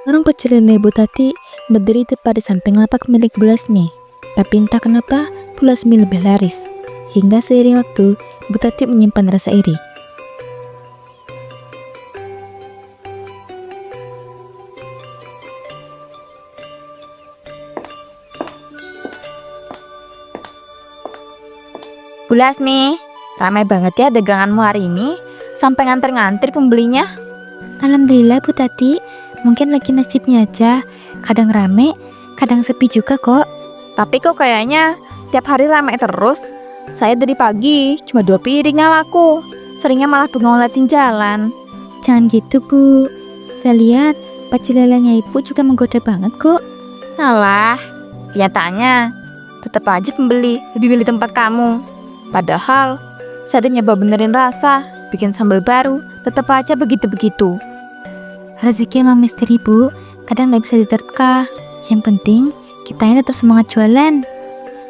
Orang kecil Bu Tati berdiri tepat di samping lapak milik Bu Lasmi. Tapi entah kenapa Bu Lasmi lebih laris. Hingga seiring waktu, Bu Tati menyimpan rasa iri. Bu Lasmi, ramai banget ya daganganmu hari ini. Sampai ngantri-ngantri pembelinya. Alhamdulillah Bu Tati, mungkin lagi nasibnya aja. Kadang rame, kadang sepi juga kok. Tapi kok kayaknya tiap hari ramai terus. Saya dari pagi cuma 2 piring yang laku. Seringnya malah bengong ngeliatin jalan. Jangan gitu Bu. Saya lihat pecel lelenya Ibu juga menggoda banget kok. Alah, kenyataannya tetap aja pembeli lebih milih tempat kamu. Padahal saya udah nyoba benerin rasa, bikin sambal baru, tetap aja begitu-begitu. Rezeki emang misteri Bu, kadang gak bisa diterka. Yang penting kita ini tetap semangat jualan.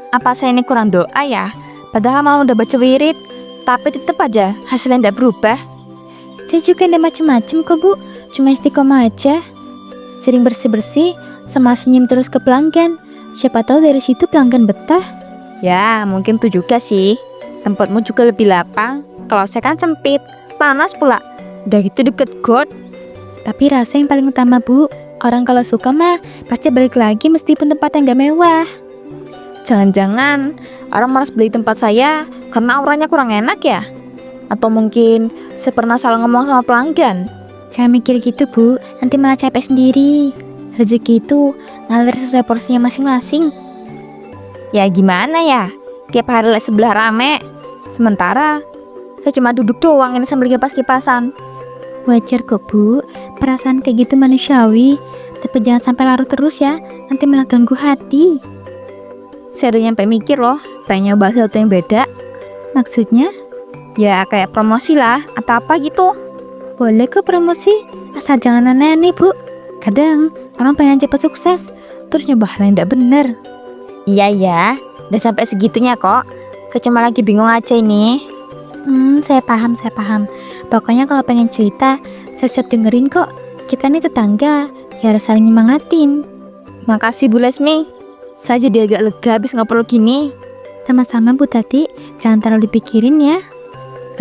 Apa saya ini kurang doa ya? Padahal mau udah baca wirid, tapi tetap aja hasilnya tidak berubah. Saya juga gak macem-macem kok Bu, cuma istiqomah aja. Sering bersih-bersih, sama senyum terus ke pelanggan. Siapa tahu dari situ pelanggan betah. Ya, mungkin tuh juga sih. Tempatmu juga lebih lapang. Kalau saya kan sempit, panas pula. Udah gitu deket got. Tapi rasa yang paling utama Bu. Orang kalau suka mah pasti balik lagi meskipun tempat yang gak mewah. Jangan-jangan orang malas beli tempat saya karena auranya kurang enak ya? Atau mungkin saya pernah salah ngomong sama pelanggan? Jangan mikir gitu Bu, nanti malah capek sendiri. Rezeki itu ngalir sesuai porsinya masing-masing. Ya gimana ya? Tiap hari lihat sebelah rame. Sementara saya cuma duduk doang ini sambil kipas-kipasan. Wajar kok Bu, perasaan kayak gitu manusiawi. Tapi jangan sampai larut terus ya, nanti malah ganggu hati. Saya udah nyampe mikir loh, pengen nyoba sesuatu yang beda. Maksudnya? Ya kayak promosi lah, atau apa gitu. Boleh kok promosi, asal jangan aneh-aneh Bu. Kadang orang pengen cepat sukses, terus nyoba hal yang tidak benar. Iya ya, udah sampai segitunya kok. Saya cuma lagi bingung aja ini. Saya paham. Pokoknya kalau pengen cerita, saya siap dengerin kok. Kita nih tetangga, ya harus saling nyemangatin. Makasih Bu Lasmi. Saya jadi agak lega habis ngobrol gini. Sama-sama Bu Tati, jangan terlalu dipikirin ya.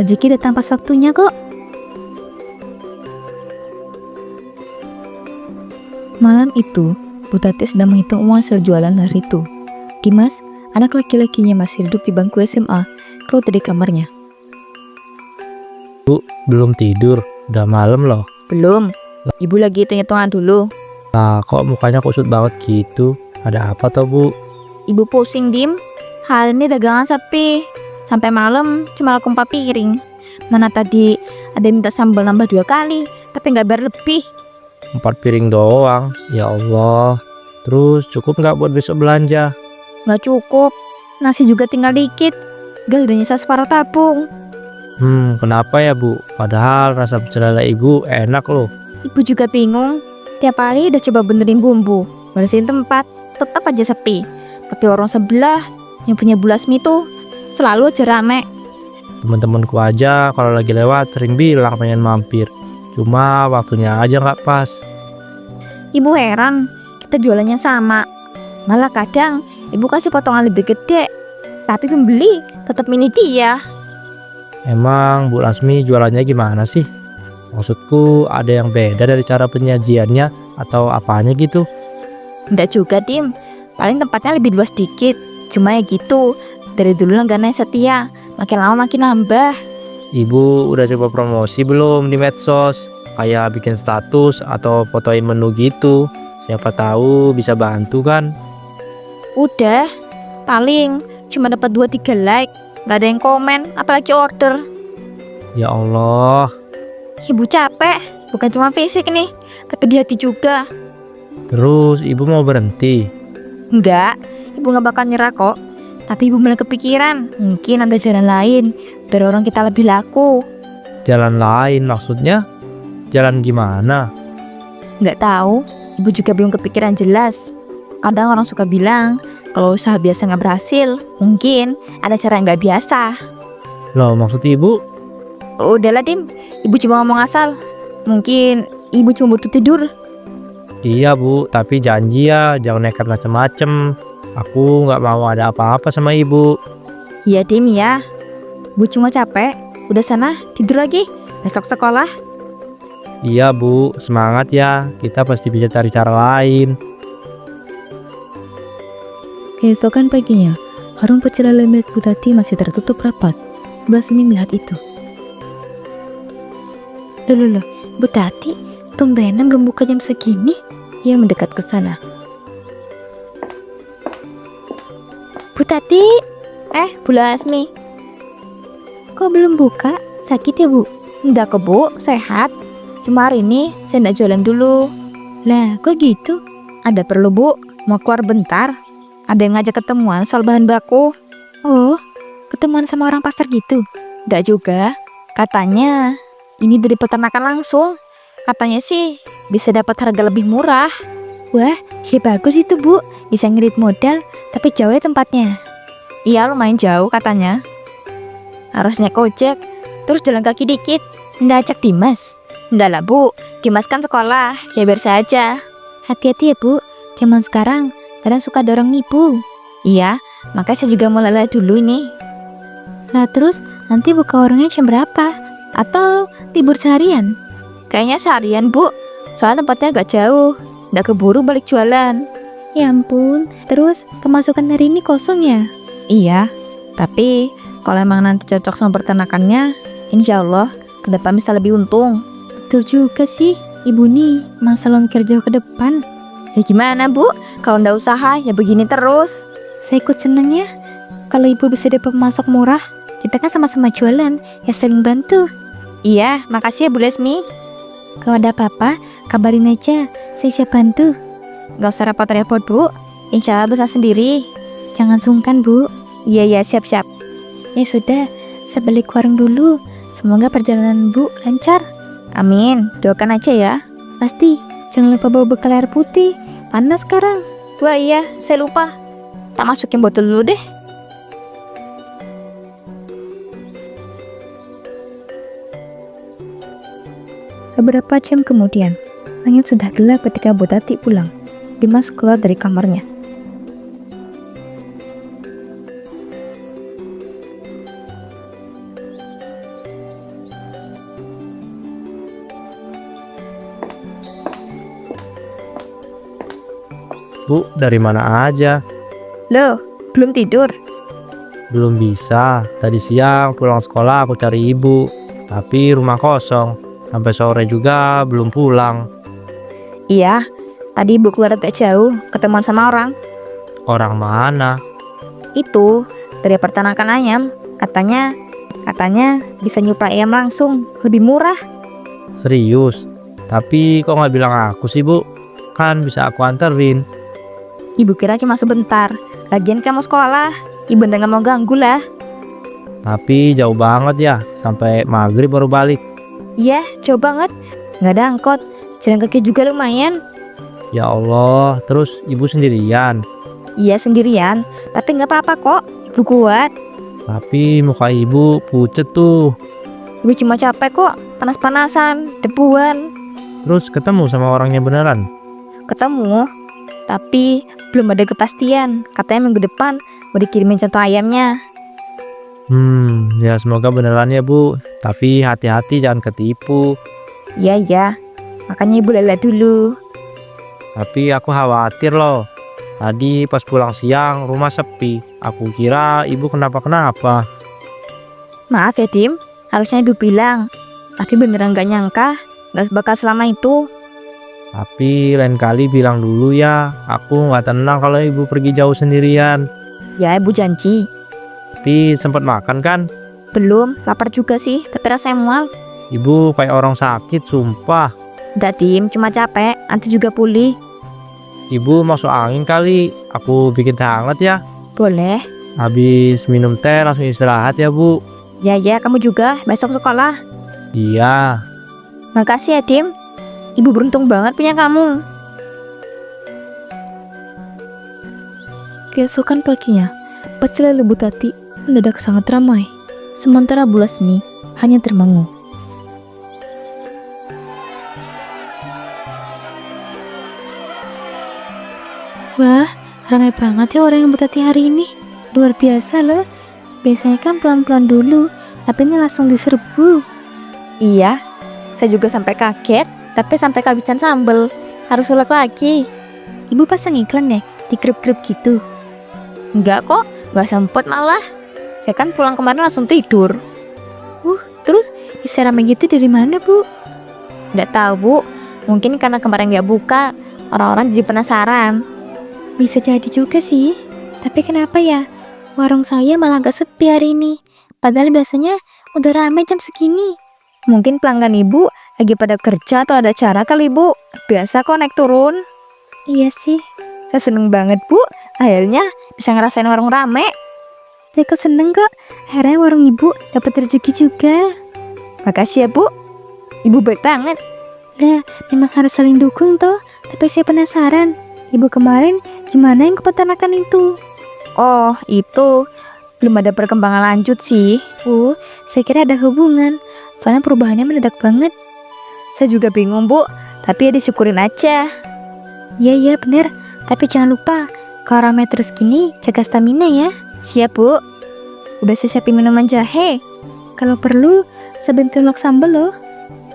Rezeki datang pas waktunya kok. Malam itu, Bu Tati sedang menghitung uang hasil jualan hari itu. Dimas, anak laki-lakinya masih duduk di bangku SMA, keluar dari kamarnya. Bu, belum tidur. Udah malam loh. Belum. Ibu lagi hitung-hitungan dulu. Lah, kok mukanya kusut banget gitu? Ada apa toh, Bu? Ibu pusing, Dim. Hari ini dagangan sepi. Sampai malam cuma laku 4 piring. Mana tadi ada yang minta sambal nambah 2 kali, tapi nggak bayar lebih. 4 piring doang. Ya Allah. Terus cukup nggak buat besok belanja? Nggak cukup. Nasi juga tinggal dikit. Gal udah nyisa separuh tabung. Kenapa ya, Bu? Padahal rasa pecel lele Ibu enak loh. Ibu juga bingung. Tiap hari udah coba benerin bumbu, bersihin tempat, tetap aja sepi. Tapi orang sebelah yang punya Bu Lasmi tuh selalu aja rame. Temen-temenku aja kalau lagi lewat sering bilang pengen mampir. Cuma waktunya aja nggak pas. Ibu heran, kita jualannya sama. Malah kadang ibu kasih potongan lebih gede, tapi pembeli tetap milih dia. Emang Bu Lasmi jualannya gimana sih? Maksudku ada yang beda dari cara penyajiannya atau apanya gitu? Nggak juga, Dim. Paling tempatnya lebih luas dikit. Cuma ya gitu, dari dulu langganannya setia, makin lama makin nambah. Ibu udah coba promosi belum di medsos? Kayak bikin status atau fotoin menu gitu. Siapa tahu bisa bantu kan? Udah, paling cuma dapat 2-3 like. Nggak ada yang komen, apalagi order. Ya Allah. Ibu capek, bukan cuma fisik nih, tapi di hati juga. Terus ibu mau berhenti? Enggak, ibu nggak bakal nyerah kok. Tapi ibu mulai kepikiran, mungkin ada jalan lain biar orang kita lebih laku. Jalan lain maksudnya? Jalan gimana? Nggak tahu, ibu juga belum kepikiran jelas. Kadang orang suka bilang, kalau usaha biasa nggak berhasil, mungkin ada cara yang nggak biasa. Loh, maksud ibu? Udahlah, Dim, ibu cuma ngomong asal. Mungkin ibu cuma butuh tidur. Iya Bu, tapi janji ya jangan nekat macem-macem. Aku nggak mau ada apa-apa sama ibu. Iya Dim ya. Bu cuma capek. Udah sana tidur lagi. Besok sekolah. Iya Bu, semangat ya. Kita pasti bisa cari cara lain. Keesokan paginya, warung pecel lele milik Bu Tati masih tertutup rapat. Bu Lasmi melihat itu. Loh, Bu Tati, tumbenan belum buka jam segini? Ia mendekat ke sana. Bu Tati, Bu Lasmi. kok belum buka? Sakit ya, Bu? Enggak kok Bu, sehat. Cuma hari ini saya nggak jualan dulu. Lah, kok gitu? Ada perlu Bu, mau keluar bentar. Ada yang ngajak ketemuan soal bahan baku. Oh, ketemuan sama orang pasar gitu? Enggak juga. Katanya ini dari peternakan langsung. Katanya sih bisa dapat harga lebih murah. Wah, ya bagus itu, Bu. Bisa ngirit modal, tapi jauh ya tempatnya. Iya lumayan jauh katanya. Harusnya ojek, terus jalan kaki dikit. Nggak ajak Dimas? Enggak lah Bu, Dimas kan sekolah, ya biar saja. Hati-hati ya, Bu. Zaman sekarang kadang suka ada orang nipu. Iya, makanya saya juga mau lala dulu ini. Nah, terus nanti buka warungnya jam berapa? Atau libur seharian? Kayaknya seharian Bu, soalnya tempatnya agak jauh. Nggak keburu balik jualan. Ya ampun, terus pemasukan hari ini kosong ya? Iya, tapi kalau emang nanti cocok sama peternakannya, insya Allah ke depan bisa lebih untung. Betul juga sih, Ibu nih masalah mikir jauh ke depan. Ya gimana Bu, kalau ndak usaha ya begini terus. Saya ikut seneng ya. Kalau Ibu bisa dapat pemasok murah, kita kan sama-sama jualan, ya saling bantu. Iya, makasih ya Bu Lesmi. Kalau ada apa-apa, kabarin aja, saya siap bantu. Gak usah repot-repot Bu, insya Allah bisa sendiri. Jangan sungkan, Bu. Iya, siap-siap. Ya sudah, saya balik ke warung dulu. Semoga perjalanan Bu lancar. Amin, doakan aja ya. Pasti, jangan lupa bawa bekal air putih. Panas sekarang. Wah iya, saya lupa. Tak masukin botol dulu deh. Beberapa jam kemudian, langit sudah gelap ketika Bu Tati pulang. Dimas keluar dari kamarnya. Bu, dari mana aja? Loh, belum tidur? Belum bisa. Tadi siang pulang sekolah aku cari ibu. Tapi rumah kosong. Sampai sore juga belum pulang. Iya, tadi ibu keluar agak jauh, ketemuan sama orang. Orang mana? Itu, dari peternakan ayam. Katanya bisa nyuplai ayam langsung, lebih murah. Serius? Tapi kok nggak bilang aku sih Bu? Kan bisa aku anterin. Ibu kira cuma sebentar. Lagian kamu sekolah, ibu nggak mau ganggu lah. Tapi jauh banget ya, sampai maghrib baru balik. Iya, jauh banget. Nggak ada angkot, jalan kaki juga lumayan. Ya Allah, terus ibu sendirian. Iya sendirian, tapi nggak apa-apa kok. Ibu kuat. Tapi muka ibu pucet tuh. Ibu cuma capek kok, panas-panasan, debuan. Terus ketemu sama orangnya beneran? Ketemu, tapi belum ada kepastian. Katanya minggu depan mau dikirimin contoh ayamnya. Ya semoga beneran ya Bu. Tapi hati-hati jangan ketipu. Iya, makanya ibu lihat dulu. Tapi aku khawatir loh. Tadi pas pulang siang rumah sepi. Aku kira ibu kenapa-kenapa. Maaf ya Dim, harusnya ibu bilang. Tapi beneran gak nyangka, gak bakal selama itu. Tapi lain kali bilang dulu ya. Aku gak tenang kalau ibu pergi jauh sendirian. Ya ibu janji. Tapi sempat makan kan? Belum, lapar juga sih, tapi rasanya mual. Ibu kayak orang sakit sumpah. Udah Dim, cuma capek, nanti juga pulih. Ibu masuk angin kali. Aku bikin teh hangat ya. Boleh. Habis minum teh langsung istirahat ya Bu. Ya, kamu juga besok sekolah. Iya. Makasih ya Dim. Ibu beruntung banget punya kamu. Keesokan paginya, pecel lele Bu Tati mendadak sangat ramai. Sementara Bu Lasmi hanya termenung. Wah, ramai banget ya orang yang bertati hari ini. Luar biasa loh. Biasanya kan pelan-pelan dulu, tapi ini langsung diserbu. Iya, saya juga sampai kaget, tapi sampai kehabisan sambel. Harus ulek lagi. Ibu pasang iklan ya di grup-grup gitu. Enggak kok, enggak sempet malah. Saya kan pulang kemarin langsung tidur. Terus isi ramai gitu dari mana, Bu? Enggak tahu, Bu. Mungkin karena kemarin nggak buka, orang-orang jadi penasaran. Bisa jadi juga sih. Tapi kenapa ya warung saya malah gak sepi hari ini? Padahal biasanya udah ramai jam segini. Mungkin pelanggan Ibu lagi pada kerja atau ada acara kali, Bu. Biasa kok naik turun. Iya sih. Saya seneng banget, Bu. Akhirnya bisa ngerasain warung rame. Saya ikut seneng kok. Akhirnya warung ibu dapat rezeki juga. Makasih ya, Bu. Ibu baik banget. Lah, memang harus saling dukung toh. Tapi saya penasaran, ibu kemarin gimana yang ke peternakan itu? Oh, itu belum ada perkembangan lanjut sih. Saya kira ada hubungan. Soalnya perubahannya mendadak banget. Saya juga bingung, Bu. Tapi ya disyukurin aja. Iya bener. Tapi jangan lupa, kalau ramai terus gini, jaga stamina ya. Siap, Bu. Udah saya siapin minuman jahe. Kalau perlu, sebentar lok sambal loh.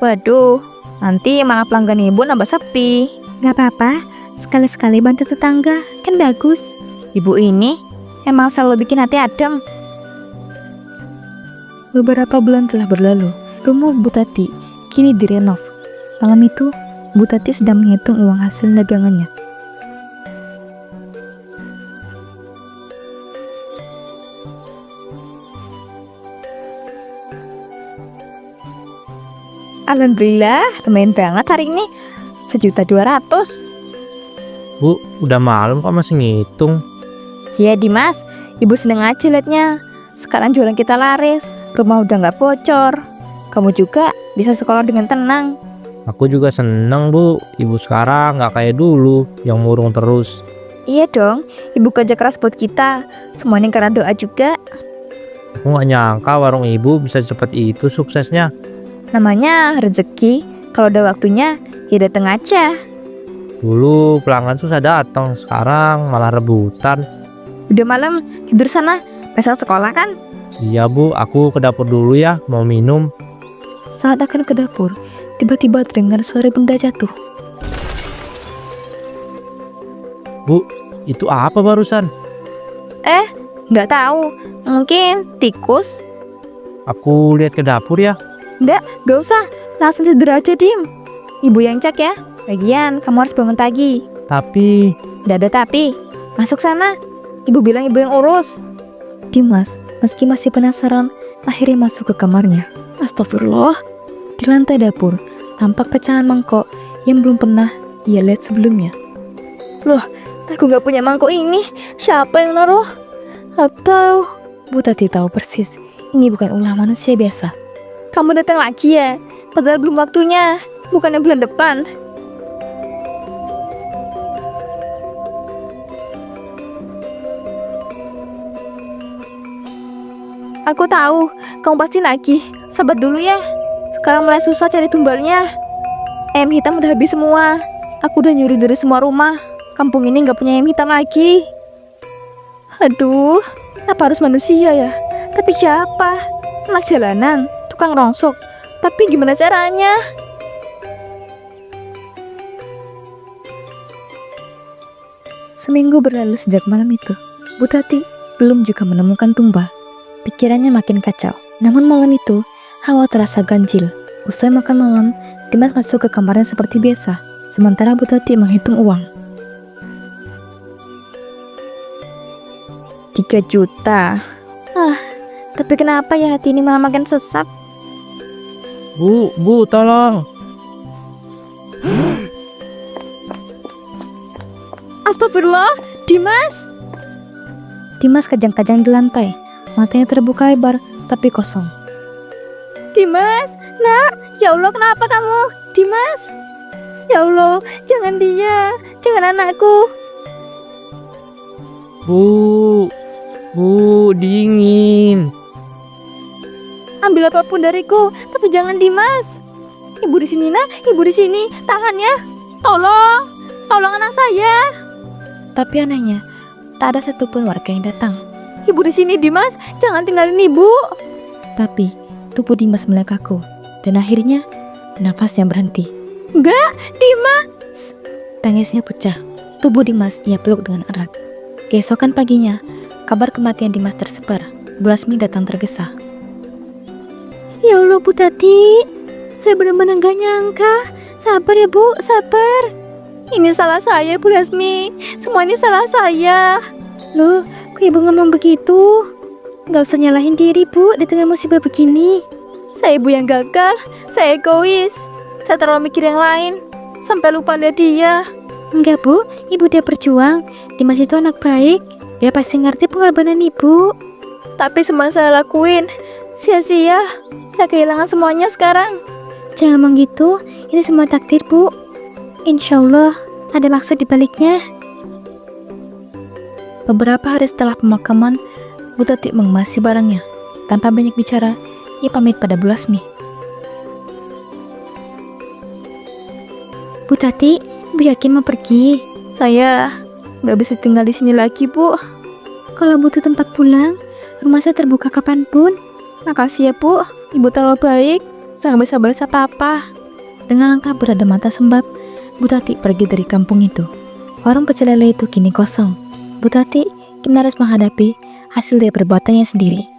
Waduh, nanti malah pelanggan Ibu nambah sepi. Gak apa-apa, sekali-sekali bantu tetangga, kan bagus. Ibu ini emang selalu bikin hati adem. Beberapa bulan telah berlalu, rumah Bu Tati kini direnov. Malam itu, Bu Tati sedang menghitung uang hasil dagangannya. Alhamdulillah, lumayan banget hari ini. 1.200.000. Bu, udah malam kok masih ngitung? Ya Dimas, Ibu seneng aja liatnya. Sekarang jualan kita laris, rumah udah gak bocor. Kamu juga bisa sekolah dengan tenang. Aku juga seneng, Bu. Ibu sekarang gak kayak dulu yang murung terus. Iya dong, Ibu kerja keras buat kita. Semuanya karena doa juga. Aku gak nyangka warung ibu bisa secepat itu suksesnya. Namanya rezeki. Kalau udah waktunya, ya dateng aja. Dulu pelanggan susah datang, sekarang malah rebutan. Udah malam, tidur sana. Besok sekolah kan? Iya, Bu, aku ke dapur dulu ya, mau minum. Saat akan ke dapur, tiba-tiba terdengar suara benda jatuh. Bu, Itu apa barusan? nggak tahu. Mungkin tikus? Aku lihat ke dapur ya. Gak usah, langsung tidur aja, Dim. Ibu yang cek ya. Lagian, kamu harus bangun pagi. Tapi Nggak ada tapi. Masuk sana. Ibu bilang ibu yang urus. Dimas, meski masih penasaran, akhirnya masuk ke kamarnya. Astagfirullah, di lantai dapur tampak pecahan mangkok yang belum pernah ia lihat sebelumnya. Aku nggak punya mangkok ini. Siapa yang naruh? Atau Bu Tati tahu persis, ini bukan ulah manusia biasa. kamu datang lagi ya? Padahal belum waktunya. Bukannya bulan depan. Aku tahu, kamu pasti lagi. Sabar dulu ya. Sekarang mulai susah cari tumbalnya. Ayam hitam udah habis semua. Aku udah nyuri dari semua rumah. Kampung ini nggak punya ayam hitam lagi. Aduh, apa harus manusia ya? Tapi siapa? Anak jalanan, tukang rongsok. Tapi gimana caranya? Seminggu berlalu sejak malam itu. Bu Tati belum juga menemukan tumbal. Pikirannya makin kacau. Namun malam itu, hawa terasa ganjil. Usai makan malam, Dimas masuk ke kamarnya seperti biasa. Sementara Bu Tati menghitung uang. 3 juta. Tapi kenapa ya hati ini malah makin sesak? Bu, tolong. Astagfirullah, Dimas. Dimas kajang-kajang di lantai. Matanya terbuka lebar, tapi kosong. Dimas, nak. Ya Allah, kenapa kamu? Dimas. Ya Allah, jangan dia. Jangan anakku. Bu, dingin. Ambil apapun dariku, tapi jangan Dimas. Ibu di sini, nak. Ibu di sini. Tangannya. Tolong anak saya. Tapi anehnya, tak ada satupun warga yang datang. Ibu di sini, Dimas. Jangan tinggalin ibu. Tapi tubuh Dimas melekaku dan akhirnya nafasnya berhenti. Enggak, Dimas. Tangisnya pecah. Tubuh Dimas ia peluk dengan erat. Keesokan paginya, kabar kematian Dimas tersebar. Bu Lasmi datang tergesa. Ya Allah, Bu Tati. Saya benar-benar gak nyangka. Sabar ya, Bu. Sabar. Ini salah saya, Bu Lasmi. Semua ini salah saya. Loh, kok ibu ngomong begitu? Gak usah nyalahin diri, Bu, di tengah musibah begini. Saya ibu yang gagal. Saya egois. Saya terlalu mikir yang lain. Sampai lupa lihat dia. Enggak, Bu, ibu dia berjuang. Dimas itu anak baik. Dia pasti ngerti pengorbanan ibu. Tapi semua yang saya lakuin sia-sia. Saya kehilangan semuanya sekarang. Jangan ngomong gitu, ini semua takdir, Bu. Insya Allah ada maksud di baliknya. Beberapa hari setelah pemakaman, Bu Tati mengemasi barangnya. Tanpa banyak bicara, ia pamit pada Bu Lasmi. Bu Tati, Bu yakin mau pergi? Saya nggak bisa tinggal di sini lagi, Bu. Kalau butuh tempat pulang, rumah saya terbuka kapanpun. Makasih ya, Bu. Ibu terlalu baik. Saya nggak bisa balas apa-apa. Dengan langkah berada mata sembab, Bu Tati pergi dari kampung itu. Warung pecel lele itu kini kosong. Bu Tati kini harus menghadapi hasil dari perbuatannya sendiri.